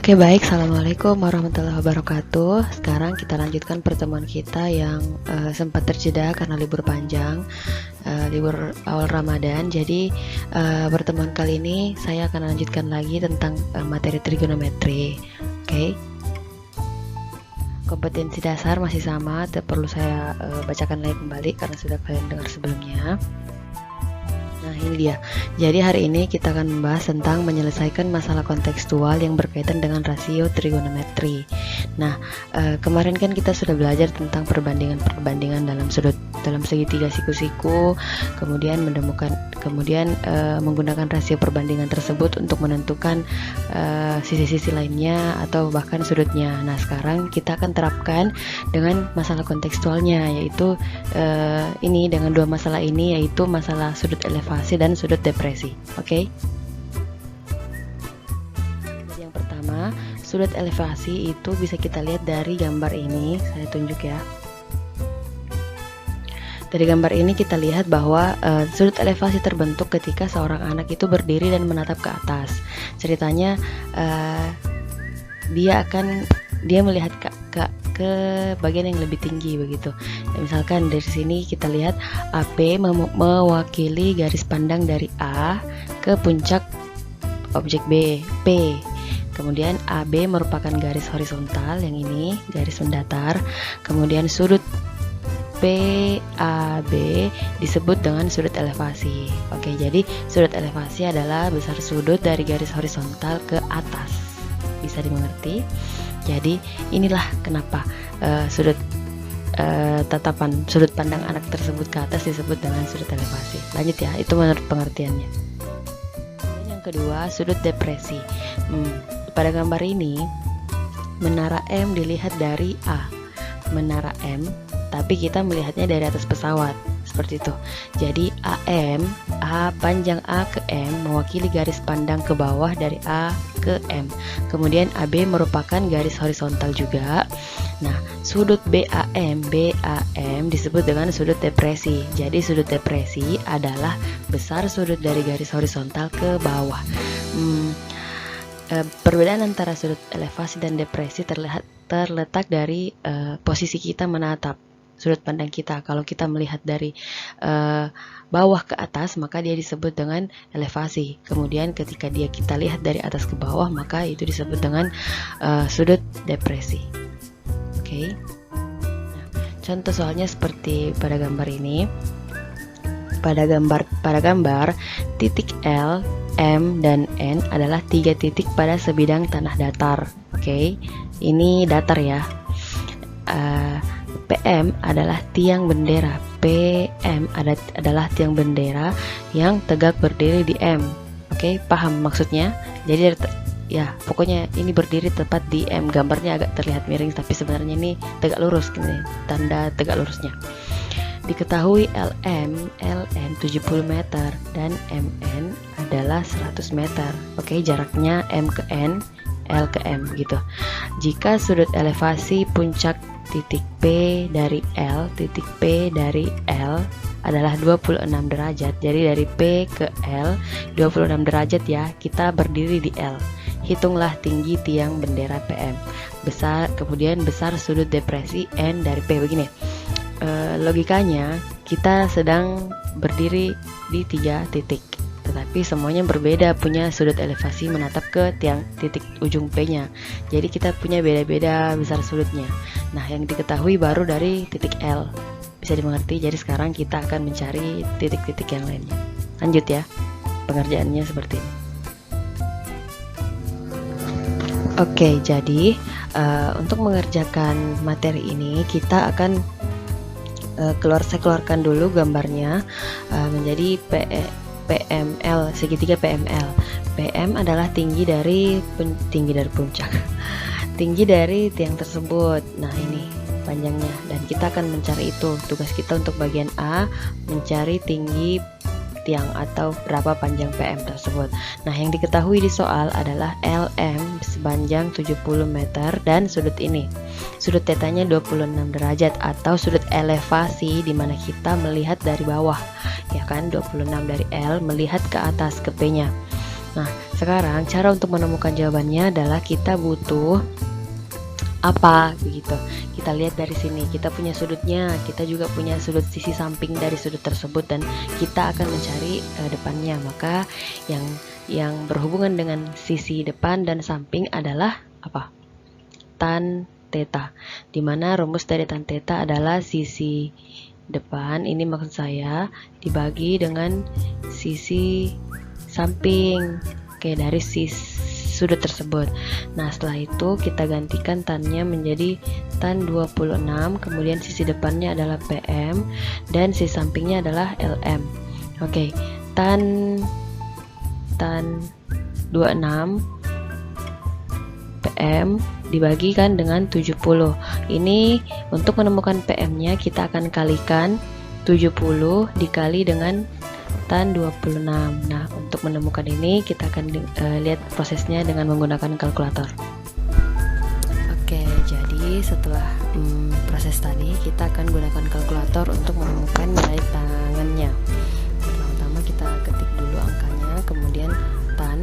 Oke, baik. Assalamualaikum warahmatullahi wabarakatuh. Sekarang kita lanjutkan pertemuan kita yang sempat terjeda karena libur panjang, libur awal Ramadan. Jadi pertemuan kali ini saya akan lanjutkan lagi tentang materi trigonometri. Oke. Kompetensi dasar masih sama, tidak perlu saya bacakan lagi kembali karena sudah kalian dengar sebelumnya. Nah, ini dia. Jadi hari ini kita akan membahas tentang menyelesaikan masalah kontekstual yang berkaitan dengan rasio trigonometri. Nah, kemarin kan kita sudah belajar tentang perbandingan dalam segitiga siku-siku, kemudian menggunakan rasio perbandingan tersebut untuk menentukan sisi-sisi lainnya atau bahkan sudutnya. Nah, sekarang kita akan terapkan dengan masalah kontekstualnya, yaitu ini dengan dua masalah ini, yaitu masalah sudut elevasi dan sudut depresi. Oke. Jadi yang pertama, sudut elevasi itu bisa kita lihat dari gambar ini. Saya tunjuk ya. Dari gambar ini kita lihat bahwa sudut elevasi terbentuk ketika seorang anak itu berdiri dan menatap ke atas. Ceritanya dia melihat ke bagian yang lebih tinggi begitu. Misalkan dari sini kita lihat AB mewakili garis pandang dari A ke puncak objek B, P. Kemudian AB merupakan garis horizontal, yang ini garis mendatar. Kemudian sudut PAB disebut dengan sudut elevasi. Oke, jadi sudut elevasi adalah besar sudut dari garis horizontal ke atas. Bisa dimengerti? Jadi inilah kenapa sudut pandang anak tersebut ke atas disebut dengan sudut elevasi. Lanjut ya, itu menurut pengertiannya. Dan yang kedua, sudut depresi. Pada gambar ini, menara M dilihat dari A. Menara M, tapi kita melihatnya dari atas pesawat. Seperti itu. Jadi panjang A ke M mewakili garis pandang ke bawah dari A ke M. Kemudian AB merupakan garis horizontal juga. Nah, sudut BAM disebut dengan sudut depresi. Jadi sudut depresi adalah besar sudut dari garis horizontal ke bawah. Perbedaan antara sudut elevasi dan depresi terletak dari posisi kita menatap sudut pandang kita. Kalau kita melihat dari bawah ke atas, maka dia disebut dengan elevasi. Kemudian ketika kita lihat dari atas ke bawah, maka itu disebut dengan sudut depresi. Oke. Nah, contoh soalnya seperti pada gambar ini. Pada gambar titik L, M, dan N adalah 3 titik pada sebidang tanah datar. Oke. Ini datar ya. PM adalah tiang bendera. PM adalah tiang bendera yang tegak berdiri di M. Oke, paham maksudnya? Jadi ya, pokoknya ini berdiri tepat di M. Gambarnya agak terlihat miring, tapi sebenarnya ini tegak lurus gini, tanda tegak lurusnya. Diketahui LN 70 meter dan MN adalah 100 meter. Oke, jaraknya M ke N, L ke M gitu. Jika sudut elevasi puncak titik P dari L, titik P dari L adalah 26 derajat. Jadi dari P ke L 26 derajat ya. Kita berdiri di L. Hitunglah tinggi tiang bendera PM. Kemudian besar sudut depresi N dari P. Begini. Logikanya kita sedang berdiri di 3 titik. Tetapi semuanya berbeda, punya sudut elevasi menatap ke titik ujung P-nya. Jadi kita punya beda-beda besar sudutnya. Nah, yang diketahui baru dari titik L. Bisa dimengerti? Jadi sekarang kita akan mencari titik-titik yang lainnya. Lanjut ya. Pengerjaannya seperti ini. Oke, jadi untuk mengerjakan materi ini kita akan saya keluarkan dulu gambarnya menjadi PML, segitiga PML. PM adalah tinggi dari puncak, tinggi dari tiang tersebut. Nah, ini panjangnya, dan kita akan mencari itu. Tugas kita untuk bagian A mencari tinggi tiang atau berapa panjang PM tersebut. Nah, yang diketahui di soal adalah LM sepanjang 70 meter dan sudut ini. Sudut tetanya 26 derajat atau sudut elevasi di mana kita melihat dari bawah. Ya kan, 26 dari L melihat ke atas ke P-nya. Nah, sekarang cara untuk menemukan jawabannya adalah kita butuh apa begitu. Kita lihat dari sini, kita punya sudutnya, kita juga punya sudut sisi samping dari sudut tersebut, dan kita akan mencari depannya. Maka yang berhubungan dengan sisi depan dan samping adalah apa? Tan theta, dimana rumus dari tan theta adalah sisi depan, ini maksud saya, dibagi dengan sisi samping, oke, dari sudut tersebut. Nah, setelah itu kita gantikan tannya menjadi tan 26, kemudian sisi depannya adalah PM dan sisi sampingnya adalah LM. Oke, tan 26 PM dibagikan dengan 70. Ini untuk menemukan PM-nya kita akan kalikan 70 dikali dengan tan 26. Nah, untuk menemukan ini kita akan lihat prosesnya dengan menggunakan kalkulator. Oke, jadi setelah proses tadi kita akan gunakan kalkulator untuk menemukan nilai tangannya. Pertama-tama kita ketik dulu angkanya, kemudian tan,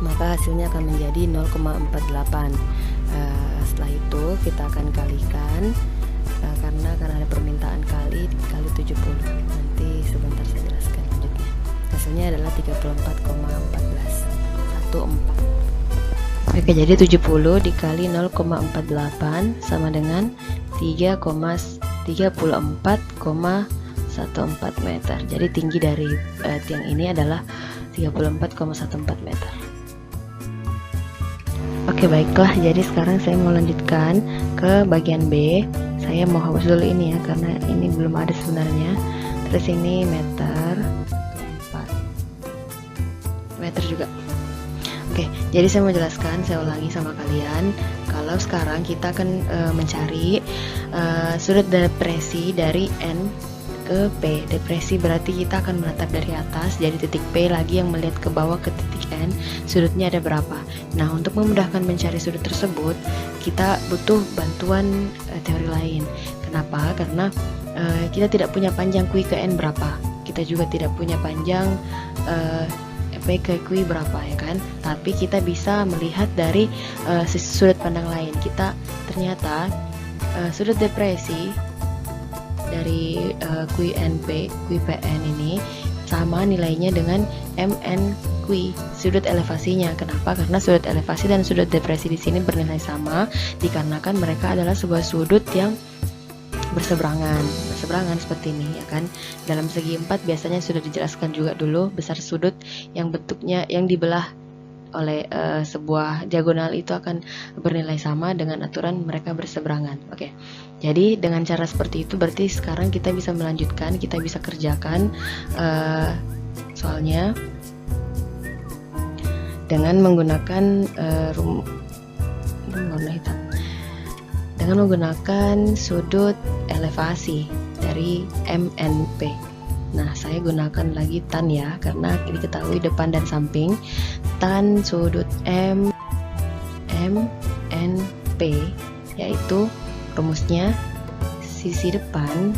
maka hasilnya akan menjadi 0,48. Setelah itu kita akan kalikan, karena ada permintaan kali 70. Nanti sebentar saya jelaskan lanjutnya. Hasilnya adalah 34,14. Oke, jadi 70 dikali 0,48 sama dengan 3,34,14 meter. Jadi tinggi dari tiang ini adalah 34,14 meter. Oke, baiklah, jadi sekarang saya mau lanjutkan ke bagian B. Saya mau hapus dulu ini ya, karena ini belum ada sebenarnya. Terus ini meter 4 meter juga. Oke, jadi saya mau jelaskan, saya ulangi sama kalian. Kalau sekarang kita akan mencari sudut depresi dari N ke P. Depresi berarti kita akan menatap dari atas, jadi titik P lagi yang melihat ke bawah ke titik N, sudutnya ada berapa. Nah, untuk memudahkan mencari sudut tersebut, kita butuh bantuan teori lain. Kenapa? Karena kita tidak punya panjang Q ke N berapa, kita juga tidak punya panjang P ke Q berapa, ya kan? Tapi kita bisa melihat dari sudut pandang lain. Kita ternyata sudut depresi dari QPN ini sama nilainya dengan MNQ, sudut elevasinya. Kenapa? Karena sudut elevasi dan sudut depresi di sini bernilai sama, dikarenakan mereka adalah sebuah sudut yang berseberangan seperti ini, ya kan? Dalam segi 4 biasanya sudah dijelaskan juga dulu, besar sudut yang bentuknya yang dibelah oleh sebuah diagonal itu akan bernilai sama dengan aturan mereka berseberangan. Oke, jadi dengan cara seperti itu berarti sekarang kita bisa melanjutkan, kita bisa kerjakan soalnya dengan menggunakan warna hitam, dengan menggunakan sudut elevasi dari MNP. Nah, saya gunakan lagi tan ya, karena diketahui depan dan samping. Tan sudut MNP yaitu rumusnya sisi depan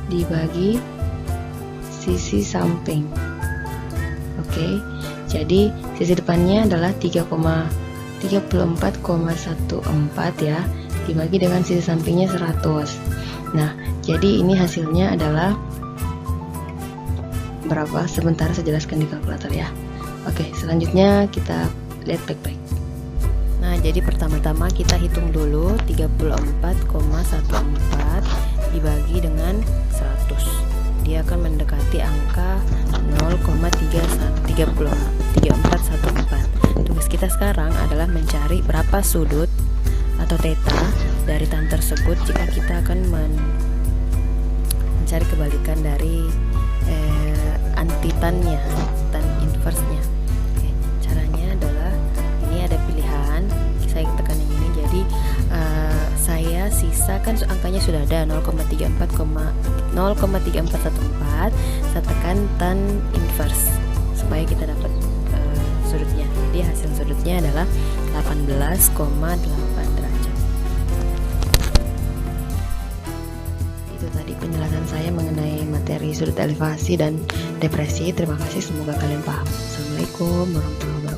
dibagi sisi samping. Oke, jadi sisi depannya adalah 34,14 ya, dibagi dengan sisi sampingnya 100. Nah, jadi ini hasilnya adalah berapa? Sebentar saya jelaskan di kalkulator ya. Oke, selanjutnya kita lihat baik-baik. Nah, jadi pertama-tama kita hitung dulu 34,14 dibagi dengan 100. Dia akan mendekati angka 0,3414. Tugas kita sekarang adalah mencari berapa sudut atau theta dari tan tersebut jika kita akan mencari kebalikan dari antitannya, tan inverse-nya. Oke, caranya adalah ini ada pilihan, saya tekan yang ini. Jadi saya sisakan angkanya sudah ada 0,3414, saya tekan tan inverse supaya kita dapat sudutnya. Jadi hasil sudutnya adalah 18,8 derajat. Itu tadi penjelasan saya mengenai dari sudut elevasi dan depresi. Terima kasih, semoga kalian paham. Assalamualaikum warahmatullahi wabarakatuh.